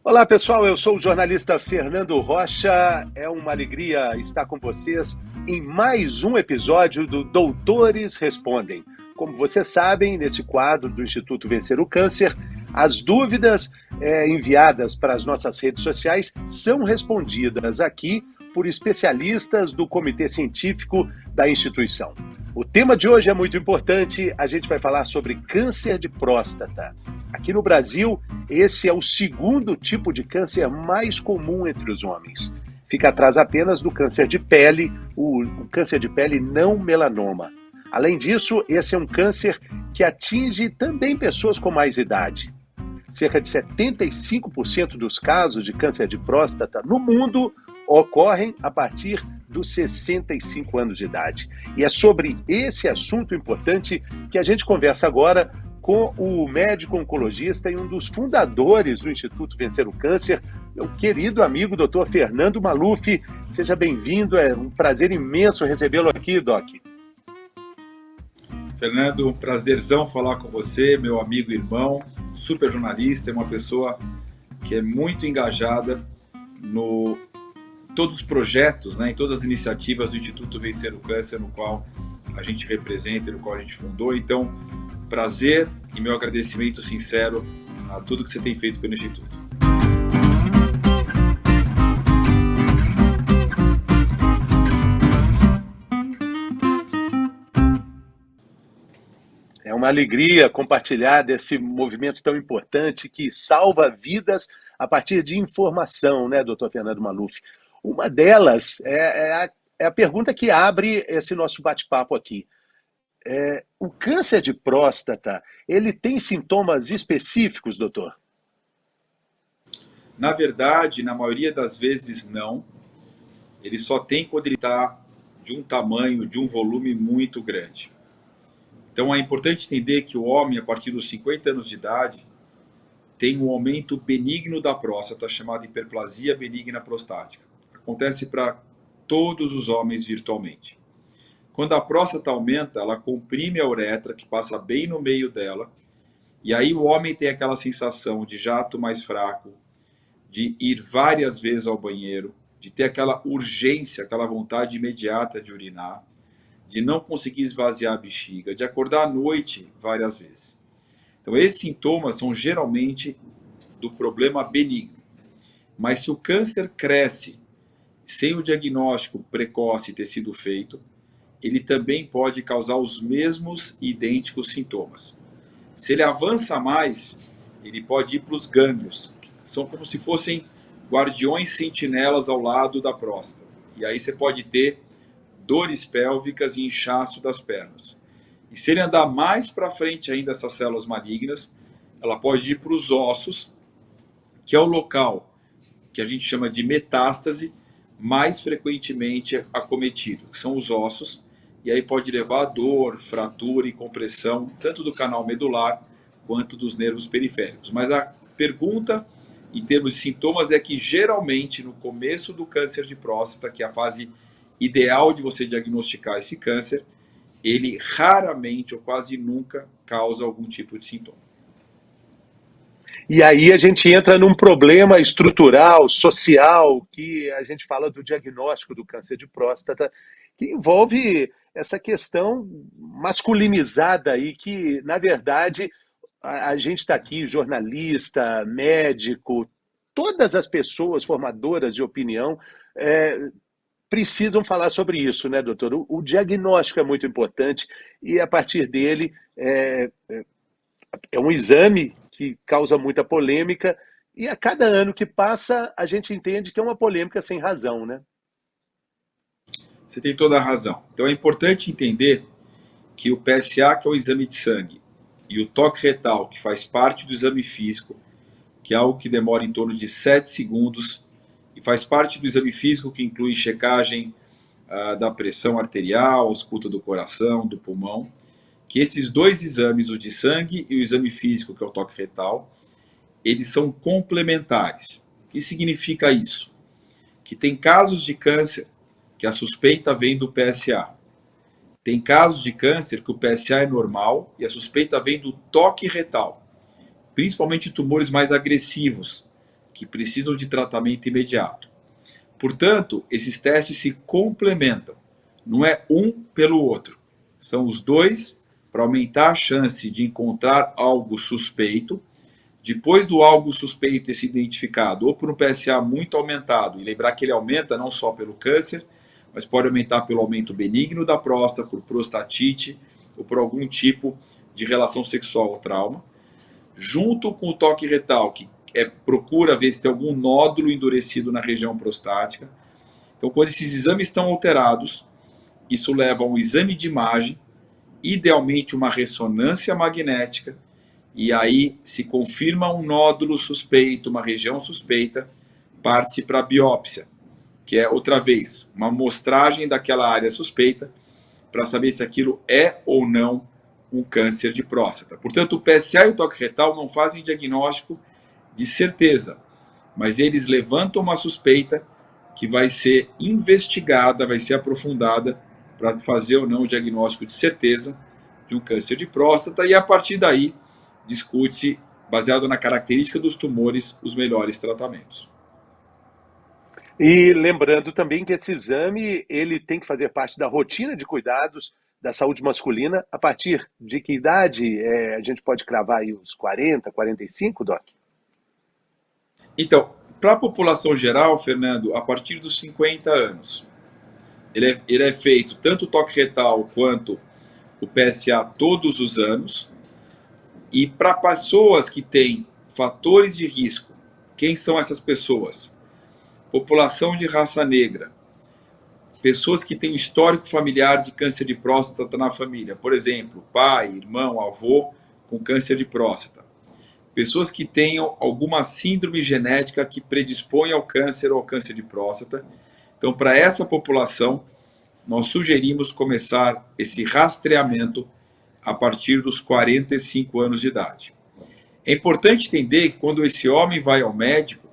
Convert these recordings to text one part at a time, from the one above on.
Olá pessoal, eu sou o jornalista Fernando Rocha. É uma alegria estar com vocês em mais um episódio do Doutores Respondem. Como vocês sabem, nesse quadro do Instituto Vencer o Câncer, as dúvidas enviadas para as nossas redes sociais são respondidas aqui por especialistas do Comitê Científico da instituição. O tema de hoje é muito importante, a gente vai falar sobre câncer de próstata. Aqui no Brasil, esse é o segundo tipo de câncer mais comum entre os homens. Fica atrás apenas do câncer de pele, o câncer de pele não melanoma. Além disso, esse é um câncer que atinge também pessoas com mais idade. Cerca de 75% dos casos de câncer de próstata no mundo ocorrem a partir dos 65 anos de idade. E é sobre esse assunto importante que a gente conversa agora com o médico oncologista e um dos fundadores do Instituto Vencer o Câncer, meu querido amigo Dr. Fernando Maluf. Seja bem-vindo, é um prazer imenso recebê-lo aqui, Doc. Fernando, um prazerzão falar com você, meu amigo e irmão, super jornalista, é uma pessoa que é muito engajada no todos os projetos, em todas as iniciativas do Instituto Vencer o Câncer, no qual a gente representa, no qual a gente fundou. Então, prazer e meu agradecimento sincero a tudo que você tem feito pelo Instituto. É uma alegria compartilhar desse movimento tão importante que salva vidas a partir de informação, né, doutor Fernando Maluf? Uma delas é a pergunta que abre esse nosso bate-papo aqui. O câncer de próstata, ele tem sintomas específicos, doutor? Na verdade, na maioria das vezes, não. Ele só tem quando ele está de um tamanho, de um volume muito grande. Então é importante entender que o homem, a partir dos 50 anos de idade, tem um aumento benigno da próstata, chamado hiperplasia benigna prostática. Acontece para todos os homens virtualmente. Quando a próstata aumenta, ela comprime a uretra, que passa bem no meio dela, e aí o homem tem aquela sensação de jato mais fraco, de ir várias vezes ao banheiro, de ter aquela urgência, aquela vontade imediata de urinar, de não conseguir esvaziar a bexiga, de acordar à noite várias vezes. Então esses sintomas são geralmente do problema benigno. Mas se o câncer cresce sem o diagnóstico precoce ter sido feito, ele também pode causar os mesmos idênticos sintomas. Se ele avança mais, ele pode ir para os gânglios. São como se fossem guardiões sentinelas ao lado da próstata. E aí você pode ter dores pélvicas e inchaço das pernas. E se ele andar mais para frente ainda, essas células malignas, ela pode ir para os ossos, que é o local que a gente chama de metástase, mais frequentemente acometido, que são os ossos, e aí pode levar a dor, fratura e compressão, tanto do canal medular quanto dos nervos periféricos. Mas a pergunta, em termos de sintomas, é que geralmente no começo do câncer de próstata, que é a fase ideal de você diagnosticar esse câncer, ele raramente ou quase nunca causa algum tipo de sintoma. E aí a gente entra num problema estrutural, social, que a gente fala do diagnóstico do câncer de próstata, que envolve essa questão masculinizada aí, que, na verdade, a gente está aqui, jornalista, médico, todas as pessoas formadoras de opinião precisam falar sobre isso, né, doutor? O diagnóstico é muito importante e, a partir dele, é um exame que causa muita polêmica e a cada ano que passa a gente entende que é uma polêmica sem razão, né? Você tem toda a razão. Então é importante entender que o PSA, que é o exame de sangue, e o toque retal, que faz parte do exame físico, que é algo que demora em torno de 7 segundos, e faz parte do exame físico que inclui checagem da pressão arterial, ausculta do coração, do pulmão, que esses dois exames, o de sangue e o exame físico, que é o toque retal, eles são complementares. O que significa isso? Que tem casos de câncer que a suspeita vem do PSA. Tem casos de câncer que o PSA é normal e a suspeita vem do toque retal, principalmente tumores mais agressivos, que precisam de tratamento imediato. Portanto, esses testes se complementam. Não é um pelo outro. São os dois para aumentar a chance de encontrar algo suspeito. Depois do algo suspeito ter sido identificado, ou por um PSA muito aumentado, e lembrar que ele aumenta não só pelo câncer, mas pode aumentar pelo aumento benigno da próstata, por prostatite, ou por algum tipo de relação sexual ou trauma, junto com o toque retal, que procura ver se tem algum nódulo endurecido na região prostática. Então, quando esses exames estão alterados, isso leva a um exame de imagem, idealmente uma ressonância magnética, e aí se confirma um nódulo suspeito, uma região suspeita, parte-se para a biópsia, que é, outra vez, uma amostragem daquela área suspeita para saber se aquilo é ou não um câncer de próstata. Portanto, o PSA e o toque retal não fazem diagnóstico de certeza, mas eles levantam uma suspeita que vai ser investigada, vai ser aprofundada para fazer ou não o diagnóstico de certeza de um câncer de próstata, e a partir daí discute-se, baseado na característica dos tumores, os melhores tratamentos. E lembrando também que esse exame ele tem que fazer parte da rotina de cuidados da saúde masculina. A partir de que idade a gente pode cravar aí os 40, 45, Doc? Então, para a população geral, Fernando, a partir dos 50 anos. Ele é feito tanto o toque retal quanto o PSA todos os anos. E para pessoas que têm fatores de risco, quem são essas pessoas? População de raça negra, pessoas que têm um histórico familiar de câncer de próstata na família, por exemplo, pai, irmão, avô com câncer de próstata, pessoas que tenham alguma síndrome genética que predispõe ao câncer ou ao câncer de próstata. Então, para essa população, nós sugerimos começar esse rastreamento a partir dos 45 anos de idade. É importante entender que quando esse homem vai ao médico,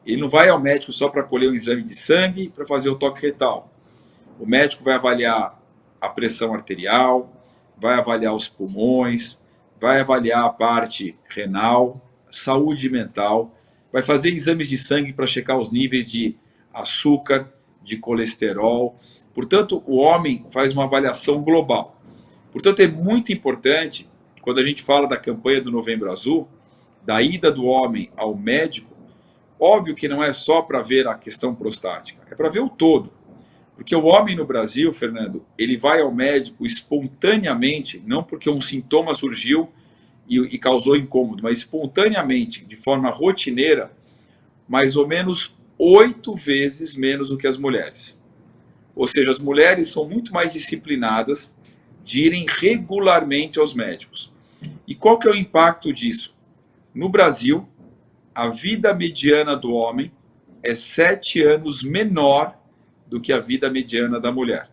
ele não vai ao médico só para colher um exame de sangue e para fazer o toque retal. O médico vai avaliar a pressão arterial, vai avaliar os pulmões, vai avaliar a parte renal, saúde mental, vai fazer exames de sangue para checar os níveis de açúcar, de colesterol. Portanto, o homem faz uma avaliação global. Portanto, é muito importante, quando a gente fala da campanha do Novembro Azul, da ida do homem ao médico, óbvio que não é só para ver a questão prostática, é para ver o todo. Porque o homem no Brasil, Fernando, ele vai ao médico espontaneamente, não porque um sintoma surgiu e causou incômodo, mas espontaneamente, de forma rotineira, mais ou menos 8 vezes menos do que as mulheres. Ou seja, as mulheres são muito mais disciplinadas de irem regularmente aos médicos. E qual que é o impacto disso? No Brasil, a vida mediana do homem é 7 anos menor do que a vida mediana da mulher.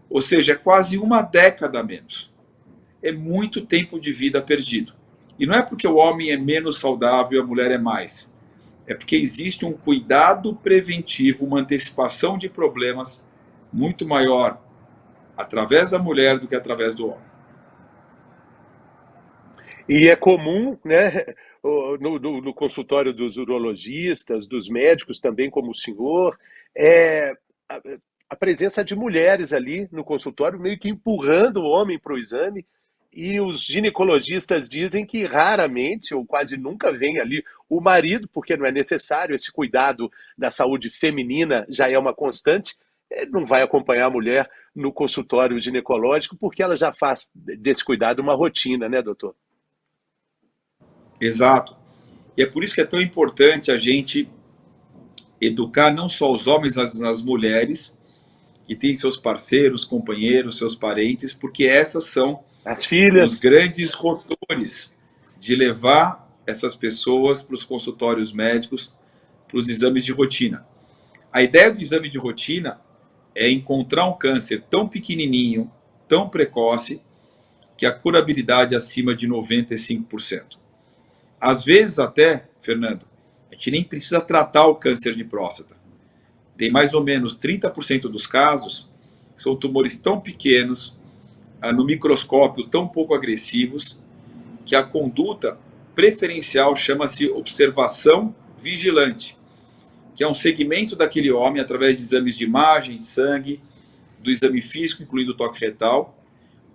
Ou seja, é quase uma década a menos. É muito tempo de vida perdido. E não é porque o homem é menos saudável e a mulher é mais. É porque existe um cuidado preventivo, uma antecipação de problemas muito maior através da mulher do que através do homem. E é comum, né, no consultório dos urologistas, dos médicos também, como o senhor, a presença de mulheres ali no consultório, meio que empurrando o homem para o exame, e os ginecologistas dizem que raramente, ou quase nunca, vem ali o marido, porque não é necessário, esse cuidado da saúde feminina já é uma constante. Ele não vai acompanhar a mulher no consultório ginecológico, porque ela já faz desse cuidado uma rotina, né, doutor? Exato. E é por isso que é tão importante a gente educar não só os homens, mas as mulheres, que têm seus parceiros, companheiros, seus parentes, porque essas são as filhas, os grandes rotores de levar essas pessoas para os consultórios médicos, para os exames de rotina. A ideia do exame de rotina é encontrar um câncer tão pequenininho, tão precoce, que a curabilidade é acima de 95%. Às vezes até, Fernando, a gente nem precisa tratar o câncer de próstata. Tem mais ou menos 30% dos casos que são tumores tão pequenos, no microscópio tão pouco agressivos, que a conduta preferencial chama-se observação vigilante, que é um segmento daquele homem através de exames de imagem, de sangue, do exame físico, incluindo o toque retal,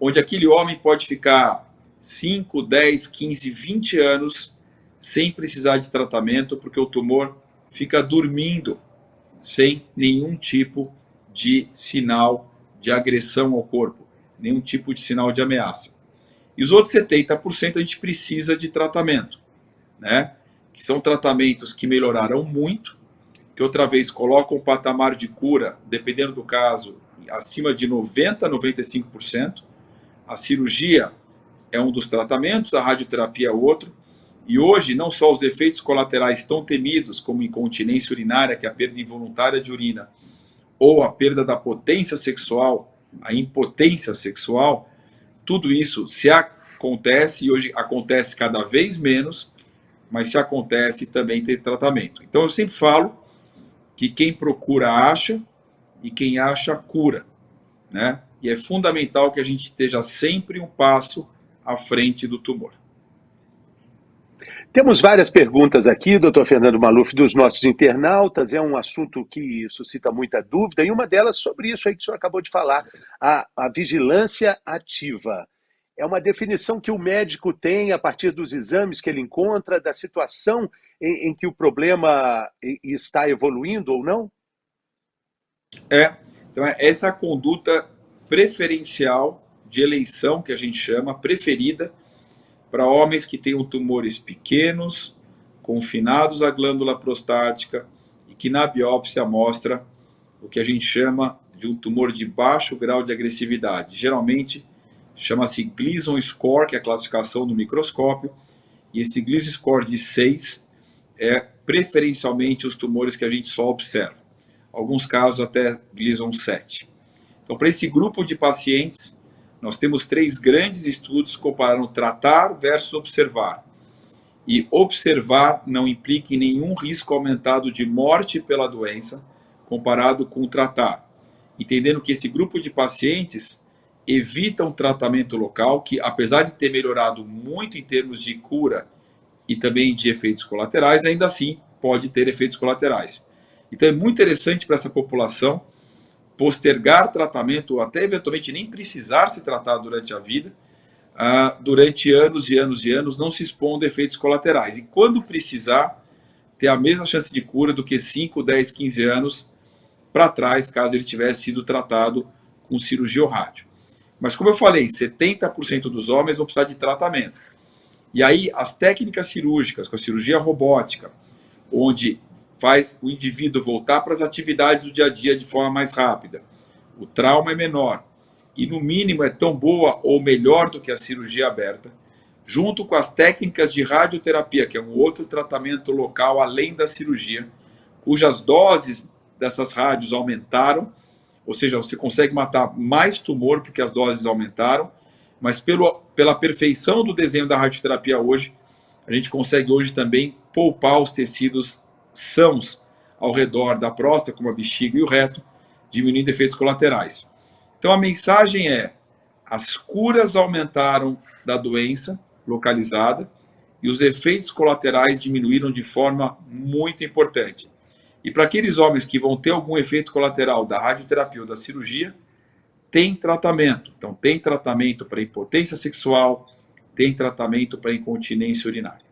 onde aquele homem pode ficar 5, 10, 15, 20 anos sem precisar de tratamento, porque o tumor fica dormindo, sem nenhum tipo de sinal de agressão ao corpo, nenhum tipo de sinal de ameaça. E os outros 70% a gente precisa de tratamento, né? Que são tratamentos que melhoraram muito, que outra vez colocam um patamar de cura, dependendo do caso, acima de 90%, 95%. A cirurgia é um dos tratamentos, a radioterapia é outro. E hoje, não só os efeitos colaterais tão temidos, como incontinência urinária, que é a perda involuntária de urina, ou a perda da potência sexual, a impotência sexual, tudo isso se acontece, e hoje acontece cada vez menos, mas se acontece também tem tratamento. Então eu sempre falo que quem procura acha, e quem acha cura, né? E é fundamental que a gente esteja sempre um passo à frente do tumor. Temos várias perguntas aqui, doutor Fernando Maluf, dos nossos internautas. É um assunto que suscita muita dúvida, e uma delas sobre isso aí que o senhor acabou de falar, a vigilância ativa. É uma definição que o médico tem a partir dos exames que ele encontra, da situação em que o problema está evoluindo ou não? Então é essa conduta preferencial de eleição, que a gente chama, preferida, para homens que tenham tumores pequenos, confinados à glândula prostática e que na biópsia mostra o que a gente chama de um tumor de baixo grau de agressividade. Geralmente chama-se Gleason Score, que é a classificação do microscópio, e esse Gleason Score de 6 é preferencialmente os tumores que a gente só observa. Alguns casos até Gleason 7. Então, para esse grupo de pacientes, nós temos 3 grandes estudos comparando tratar versus observar. E observar não implica em nenhum risco aumentado de morte pela doença, comparado com tratar. Entendendo que esse grupo de pacientes evita um tratamento local que, apesar de ter melhorado muito em termos de cura e também de efeitos colaterais, ainda assim pode ter efeitos colaterais. Então é muito interessante para essa população postergar tratamento ou até eventualmente nem precisar se tratar durante a vida, durante anos e anos e anos, não se expondo a efeitos colaterais. E quando precisar, ter a mesma chance de cura do que 5, 10, 15 anos para trás, caso ele tivesse sido tratado com cirurgia ou rádio. Mas como eu falei, 70% dos homens vão precisar de tratamento. E aí as técnicas cirúrgicas, com a cirurgia robótica, onde faz o indivíduo voltar para as atividades do dia a dia de forma mais rápida, o trauma é menor e no mínimo é tão boa ou melhor do que a cirurgia aberta, junto com as técnicas de radioterapia, que é um outro tratamento local além da cirurgia, cujas doses dessas rádios aumentaram, ou seja, você consegue matar mais tumor porque as doses aumentaram, mas pela perfeição do desenho da radioterapia hoje, a gente consegue hoje também poupar os tecidos sãos ao redor da próstata, como a bexiga e o reto, diminuindo efeitos colaterais. Então a mensagem é: as curas aumentaram da doença localizada e os efeitos colaterais diminuíram de forma muito importante. E para aqueles homens que vão ter algum efeito colateral da radioterapia ou da cirurgia, tem tratamento. Então tem tratamento para impotência sexual, tem tratamento para incontinência urinária.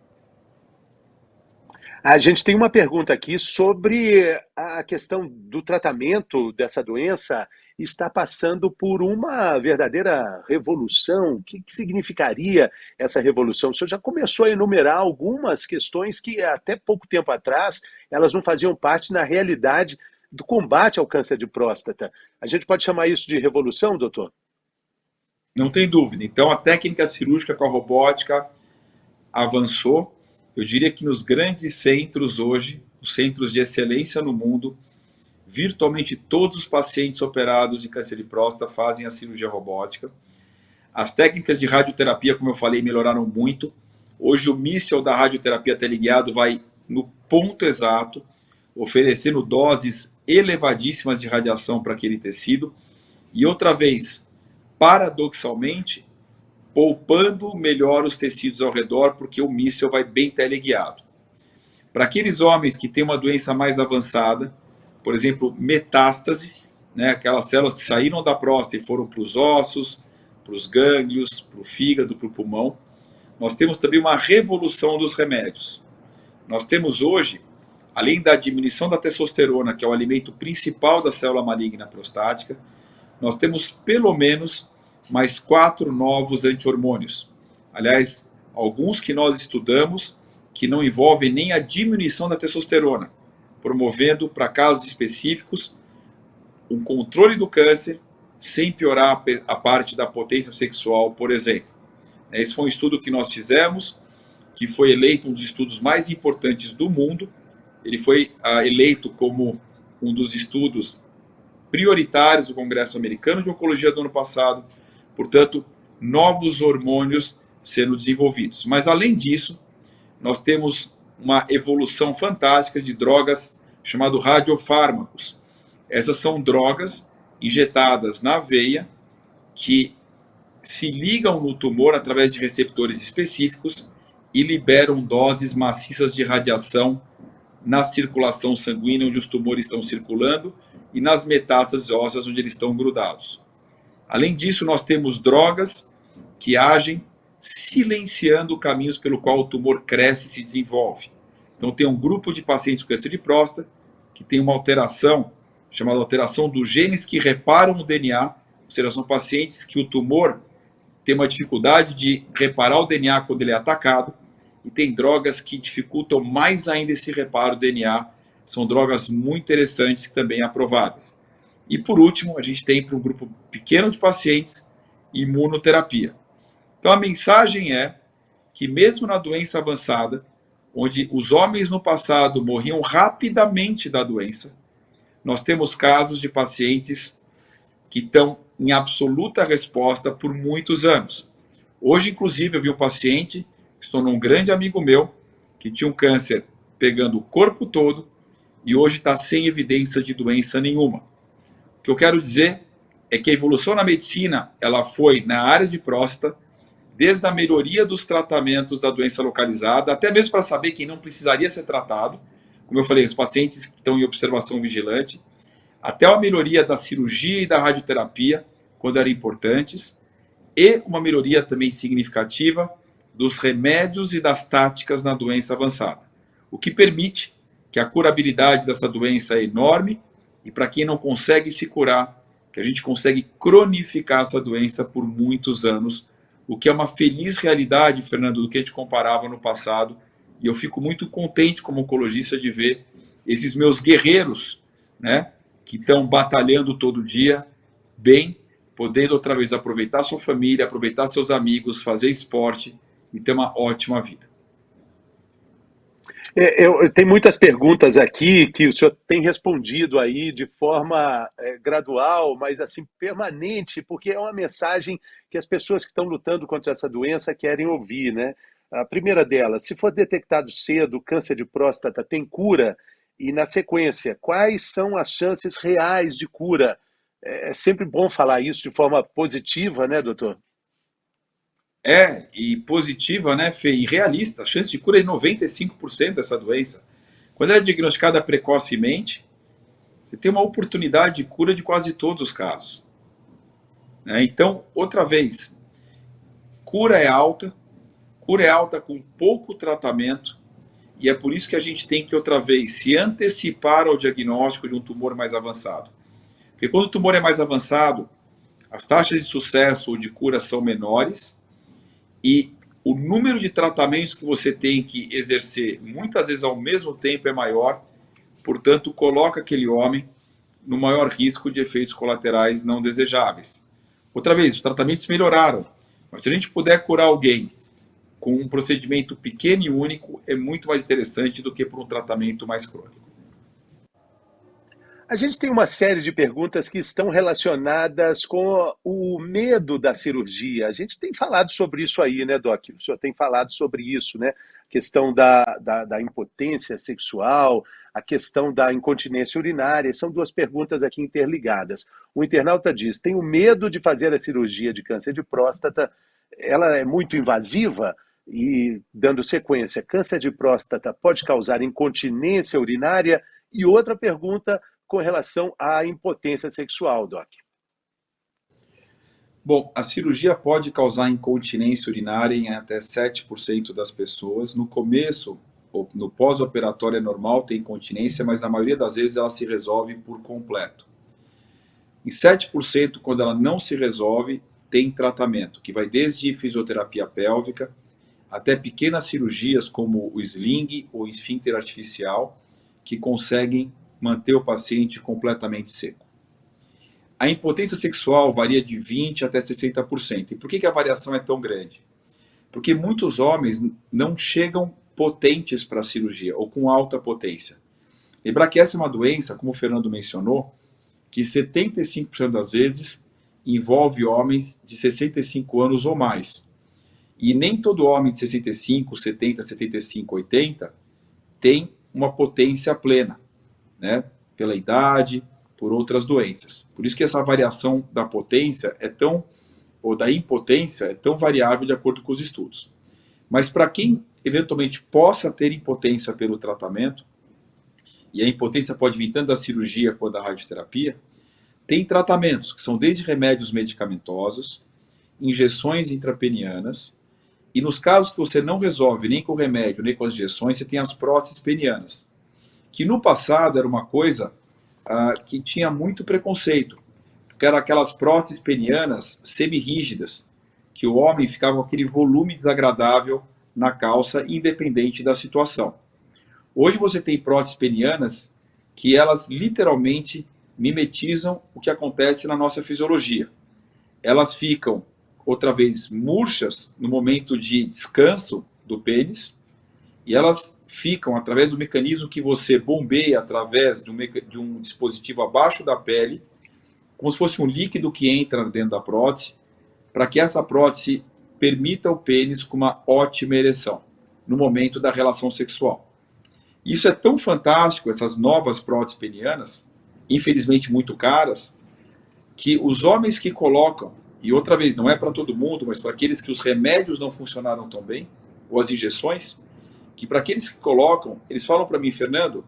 A gente tem uma pergunta aqui sobre a questão do tratamento dessa doença. Está passando por uma verdadeira revolução. O que significaria essa revolução? O senhor já começou a enumerar algumas questões que até pouco tempo atrás elas não faziam parte na realidade do combate ao câncer de próstata. A gente pode chamar isso de revolução, doutor? Não tem dúvida. Então a técnica cirúrgica com a robótica avançou. Eu diria que nos grandes centros hoje, os centros de excelência no mundo, virtualmente todos os pacientes operados de câncer de próstata fazem a cirurgia robótica. As técnicas de radioterapia, como eu falei, melhoraram muito. Hoje o míssil da radioterapia teleguiado vai no ponto exato, oferecendo doses elevadíssimas de radiação para aquele tecido. E outra vez, paradoxalmente, poupando melhor os tecidos ao redor, porque o míssil vai bem teleguiado. Para aqueles homens que têm uma doença mais avançada, por exemplo, metástase, né, aquelas células que saíram da próstata e foram para os ossos, para os gânglios, para o fígado, para o pulmão, nós temos também uma revolução dos remédios. Nós temos hoje, além da diminuição da testosterona, que é o alimento principal da célula maligna prostática, nós temos pelo menos mais 4 novos anti-hormônios. Aliás, alguns que nós estudamos que não envolvem nem a diminuição da testosterona, promovendo para casos específicos um controle do câncer sem piorar a parte da potência sexual, por exemplo. Esse foi um estudo que nós fizemos, que foi eleito um dos estudos mais importantes do mundo. Ele foi eleito como um dos estudos prioritários do Congresso Americano de Oncologia do ano passado. Portanto, novos hormônios sendo desenvolvidos. Mas, além disso, nós temos uma evolução fantástica de drogas chamadas radiofármacos. Essas são drogas injetadas na veia que se ligam no tumor através de receptores específicos e liberam doses maciças de radiação na circulação sanguínea, onde os tumores estão circulando, e nas metástases ósseas, onde eles estão grudados. Além disso, nós temos drogas que agem silenciando caminhos pelo qual o tumor cresce e se desenvolve. Então, tem um grupo de pacientes com câncer de próstata que tem uma alteração, chamada alteração dos genes que reparam o DNA, ou seja, são pacientes que o tumor tem uma dificuldade de reparar o DNA quando ele é atacado, e tem drogas que dificultam mais ainda esse reparo do DNA. São drogas muito interessantes que também aprovadas. E por último, a gente tem para um grupo pequeno de pacientes imunoterapia. Então a mensagem é que mesmo na doença avançada, onde os homens no passado morriam rapidamente da doença, nós temos casos de pacientes que estão em absoluta resposta por muitos anos. Hoje, inclusive, eu vi um paciente que se tornou um grande amigo meu, que tinha um câncer pegando o corpo todo e hoje está sem evidência de doença nenhuma. O que eu quero dizer é que a evolução na medicina ela foi na área de próstata, desde a melhoria dos tratamentos da doença localizada, até mesmo para saber quem não precisaria ser tratado, como eu falei, os pacientes que estão em observação vigilante, até a melhoria da cirurgia e da radioterapia, quando eram importantes, e uma melhoria também significativa dos remédios e das táticas na doença avançada, o que permite que a curabilidade dessa doença é enorme e para quem não consegue se curar, que a gente consegue cronificar essa doença por muitos anos, o que é uma feliz realidade, Fernando, do que a gente comparava no passado, e eu fico muito contente como oncologista de ver esses meus guerreiros, né, que estão batalhando todo dia, bem, podendo outra vez aproveitar sua família, aproveitar seus amigos, fazer esporte e ter uma ótima vida. Eu tenho muitas perguntas aqui que o senhor tem respondido aí de forma gradual, mas assim permanente, porque é uma mensagem que as pessoas que estão lutando contra essa doença querem ouvir, né? A primeira delas, se for detectado cedo, o câncer de próstata tem cura? E na sequência, quais são as chances reais de cura? É sempre bom falar isso de forma positiva, né, doutor? E positiva, né, Fê, e realista. A chance de cura é 95% dessa doença. Quando ela é diagnosticada precocemente, você tem uma oportunidade de cura de quase todos os casos. Então, outra vez, cura é alta com pouco tratamento, e é por isso que a gente tem que, outra vez, se antecipar ao diagnóstico de um tumor mais avançado. Porque quando o tumor é mais avançado, as taxas de sucesso ou de cura são menores, e o número de tratamentos que você tem que exercer, muitas vezes ao mesmo tempo, é maior, portanto, coloca aquele homem no maior risco de efeitos colaterais não desejáveis. Outra vez, os tratamentos melhoraram, mas se a gente puder curar alguém com um procedimento pequeno e único, é muito mais interessante do que por um tratamento mais crônico. A gente tem uma série de perguntas que estão relacionadas com o medo da cirurgia. A gente tem falado sobre isso aí, né, Doc? O senhor tem falado sobre isso, né? A questão da impotência sexual, a questão da incontinência urinária. São duas perguntas aqui interligadas. O internauta diz, tenho medo de fazer a cirurgia de câncer de próstata. Ela é muito invasiva? E, dando sequência, câncer de próstata pode causar incontinência urinária? E outra pergunta com relação à impotência sexual, Doc. Bom, a cirurgia pode causar incontinência urinária em até 7% das pessoas. No começo, ou no pós-operatório é normal ter incontinência, mas na maioria das vezes ela se resolve por completo. Em 7%, quando ela não se resolve, tem tratamento, que vai desde fisioterapia pélvica até pequenas cirurgias como o sling ou esfíncter artificial, que conseguem manter o paciente completamente seco. A impotência sexual varia de 20% até 60%. E por que a variação é tão grande? Porque muitos homens não chegam potentes para a cirurgia ou com alta potência. Lembrar que essa é uma doença, como o Fernando mencionou, que 75% das vezes envolve homens de 65 anos ou mais. E nem todo homem de 65, 70, 75, 80 tem uma potência plena, né? Pela idade, por outras doenças. Por isso que essa variação da potência ou da impotência é tão variável de acordo com os estudos. Mas para quem eventualmente possa ter impotência pelo tratamento, e a impotência pode vir tanto da cirurgia quanto da radioterapia, tem tratamentos que são desde remédios medicamentosos, injeções intrapenianas, e nos casos que você não resolve nem com o remédio, nem com as injeções, você tem as próteses penianas, que no passado era uma coisa que tinha muito preconceito, porque eram aquelas próteses penianas semi-rígidas, que o homem ficava com aquele volume desagradável na calça, independente da situação. Hoje você tem próteses penianas que elas literalmente mimetizam o que acontece na nossa fisiologia. Elas ficam, outra vez, murchas no momento de descanso do pênis, e elas ficam, através do mecanismo que você bombeia através de um dispositivo abaixo da pele, como se fosse um líquido que entra dentro da prótese, para que essa prótese permita o pênis com uma ótima ereção no momento da relação sexual. Isso é tão fantástico, essas novas próteses penianas, infelizmente muito caras, que os homens que colocam, e outra vez, não é para todo mundo, mas para aqueles que os remédios não funcionaram tão bem, ou as injeções, que para aqueles que colocam, eles falam para mim, Fernando,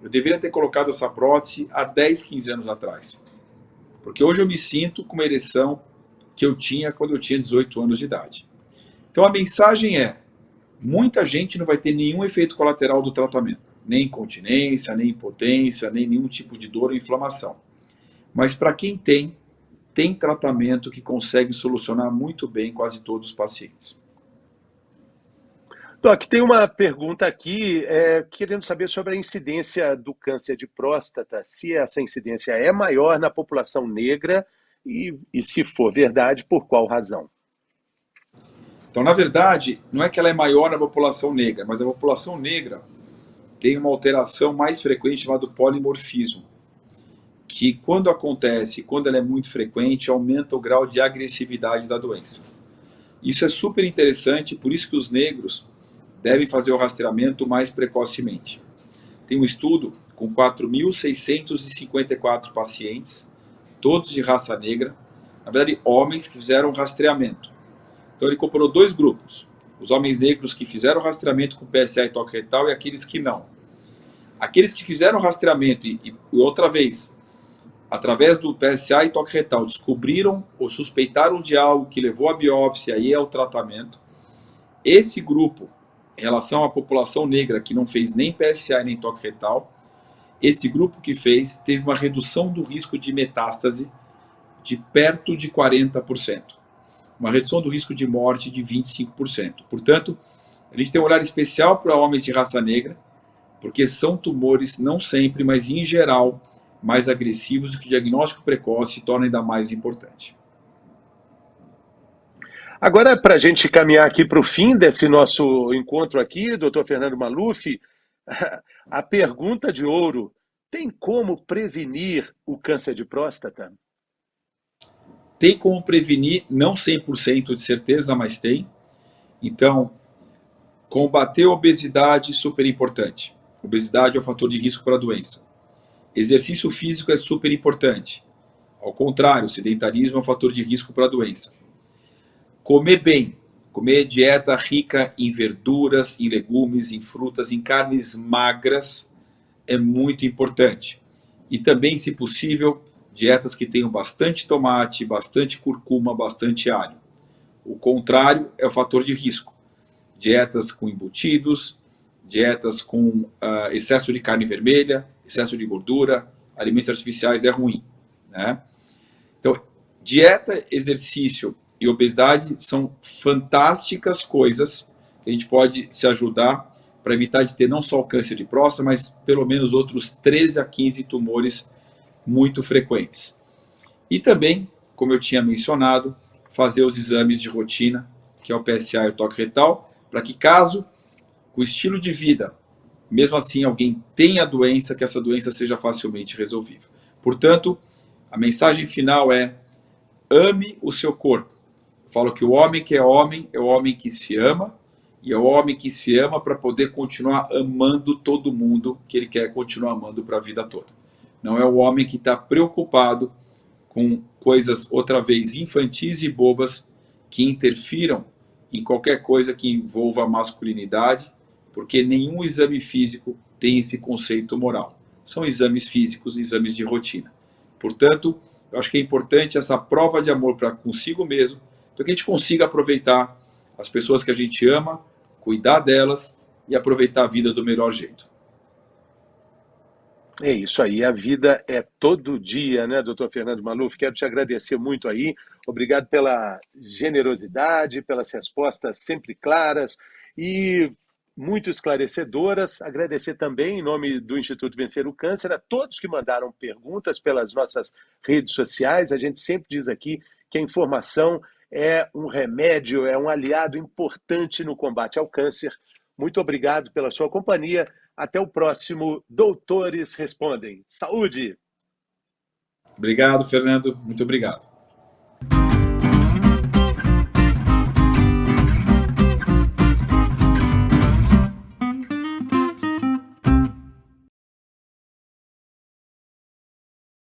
eu deveria ter colocado essa prótese há 10, 15 anos atrás. Porque hoje eu me sinto com uma ereção que eu tinha quando eu tinha 18 anos de idade. Então a mensagem é, muita gente não vai ter nenhum efeito colateral do tratamento. Nem incontinência, nem impotência, nem nenhum tipo de dor ou inflamação. Mas para quem tem tratamento que consegue solucionar muito bem quase todos os pacientes. Doc, tem uma pergunta aqui, querendo saber sobre a incidência do câncer de próstata, se essa incidência é maior na população negra e se for verdade, por qual razão? Então, na verdade, não é que ela é maior na população negra, mas a população negra tem uma alteração mais frequente chamada polimorfismo, que quando acontece, quando ela é muito frequente, aumenta o grau de agressividade da doença. Isso é super interessante, por isso que os negros devem fazer o rastreamento mais precocemente. Tem um estudo com 4.654 pacientes, todos de raça negra, na verdade homens que fizeram rastreamento. Então ele comparou dois grupos, os homens negros que fizeram rastreamento com PSA e toque retal e aqueles que não. Aqueles que fizeram rastreamento e outra vez, através do PSA e toque retal, descobriram ou suspeitaram de algo que levou à biópsia e ao tratamento, esse grupo, em relação à população negra que não fez nem PSA nem toque retal, esse grupo que fez teve uma redução do risco de metástase de perto de 40%. Uma redução do risco de morte de 25%. Portanto, a gente tem um olhar especial para homens de raça negra, porque são tumores, não sempre, mas em geral, mais agressivos e que o diagnóstico precoce torna ainda mais importante. Agora, para a gente caminhar aqui para o fim desse nosso encontro aqui, doutor Fernando Maluf, a pergunta de ouro, tem como prevenir o câncer de próstata? Tem como prevenir, não 100% de certeza, mas tem. Então, combater a obesidade, super importante. Obesidade é um fator de risco para a doença. Exercício físico é super importante. Ao contrário, sedentarismo é um fator de risco para a doença. Comer bem. Comer dieta rica em verduras, em legumes, em frutas, em carnes magras é muito importante. E também, se possível, dietas que tenham bastante tomate, bastante curcuma, bastante alho. O contrário é o fator de risco. Dietas com embutidos, dietas com excesso de carne vermelha, excesso de gordura, alimentos artificiais é ruim, né? Então, dieta, exercício e obesidade são fantásticas coisas que a gente pode se ajudar para evitar de ter não só o câncer de próstata, mas pelo menos outros 13 a 15 tumores muito frequentes. E também, como eu tinha mencionado, fazer os exames de rotina, que é o PSA e o toque retal, para que caso o estilo de vida, mesmo assim alguém tenha a doença, que essa doença seja facilmente resolvível. Portanto, a mensagem final é: ame o seu corpo. Eu falo que o homem que é o homem que se ama, e é o homem que se ama para poder continuar amando todo mundo que ele quer continuar amando para a vida toda. Não é o homem que está preocupado com coisas, outra vez, infantis e bobas que interfiram em qualquer coisa que envolva a masculinidade, porque nenhum exame físico tem esse conceito moral. São exames físicos, exames de rotina. Portanto, eu acho que é importante essa prova de amor para consigo mesmo, para que a gente consiga aproveitar as pessoas que a gente ama, cuidar delas e aproveitar a vida do melhor jeito. É isso aí, a vida é todo dia, né, doutor Fernando Maluf? Quero te agradecer muito aí, obrigado pela generosidade, pelas respostas sempre claras e muito esclarecedoras. Agradecer também, em nome do Instituto Vencer o Câncer, a todos que mandaram perguntas pelas nossas redes sociais. A gente sempre diz aqui que a informação é um remédio, é um aliado importante no combate ao câncer. Muito obrigado pela sua companhia. Até o próximo Doutores Respondem. Saúde! Obrigado, Fernando. Muito obrigado.